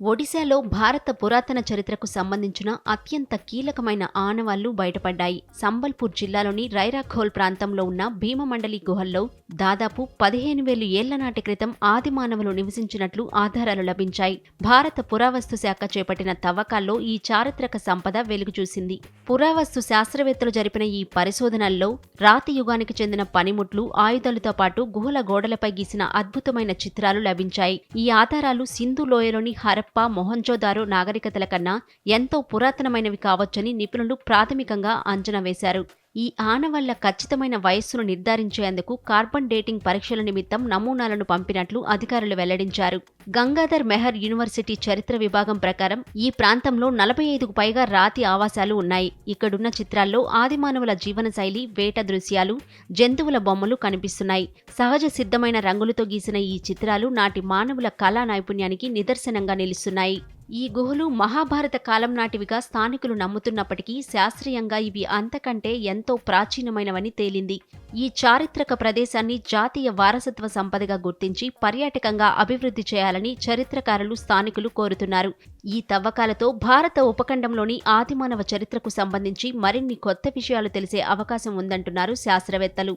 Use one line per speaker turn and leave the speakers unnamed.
ఒడిశాలో భారత పురాతన చరిత్రకు సంబంధించిన అత్యంత కీలకమైన ఆనవాళ్లు బయటపడ్డాయి. సంబల్పూర్ జిల్లాలోని రైరాఖోల్ ప్రాంతంలో ఉన్న భీమమండలి గుహల్లో దాదాపు 15,000 ఏళ్ల నాటి క్రితం ఆదిమానవులు నివసించినట్లు ఆధారాలు లభించాయి. భారత పురావస్తు శాఖ చేపట్టిన తవ్వకాల్లో ఈ చారిత్రక సంపద వెలుగుచూసింది. పురావస్తు శాస్త్రవేత్తలు జరిపిన ఈ పరిశోధనల్లో రాతి యుగానికి చెందిన పనిముట్లు, ఆయుధాలతో పాటు గుహల గోడలపై గీసిన అద్భుతమైన చిత్రాలు లభించాయి. ఈ ఆధారాలు సింధు లోయలోని హరప్పా, మొహంజోదారో నాగరికతల కన్నా ఎంతో పురాతనమైనవి కావచ్చని నిపుణులు ప్రాథమికంగా అంచనా వేశారు. ఈ ఆనవాళ్ల ఖచ్చితమైన వయస్సును నిర్ధారించేందుకు కార్బన్ డేటింగ్ పరీక్షల నిమిత్తం నమూనాలను పంపినట్లు అధికారులు వెల్లడించారు. గంగాధర్ మెహర్ యూనివర్సిటీ చరిత్ర విభాగం ప్రకారం ఈ ప్రాంతంలో 45కు పైగా రాతి ఆవాసాలు ఉన్నాయి. ఇక్కడున్న చిత్రాల్లో ఆదిమానవుల జీవనశైలి, వేట దృశ్యాలు, జంతువుల బొమ్మలు కనిపిస్తున్నాయి. సహజ సిద్ధమైన రంగులతో గీసిన ఈ చిత్రాలు నాటి మానవుల కళా నైపుణ్యానికి నిదర్శనంగా నిలుస్తున్నాయి. ఈ గుహలు మహాభారత కాలం నాటివిగా స్థానికులు నమ్ముతున్నప్పటికీ శాస్త్రీయంగా ఇవి అంతకంటే ఎంతో ప్రాచీనమైనవని తేలింది. ఈ చారిత్రక ప్రదేశాన్ని జాతీయ వారసత్వ సంపదగా గుర్తించి పర్యాటకంగా అభివృద్ధి చేయాలని చరిత్రకారులు, స్థానికులు కోరుతున్నారు. ఈ తవ్వకాలతో భారత ఉపఖండంలోని ఆదిమానవ చరిత్రకు సంబంధించి మరిన్ని కొత్త విషయాలు తెలిసే అవకాశం ఉందంటున్నారు శాస్త్రవేత్తలు.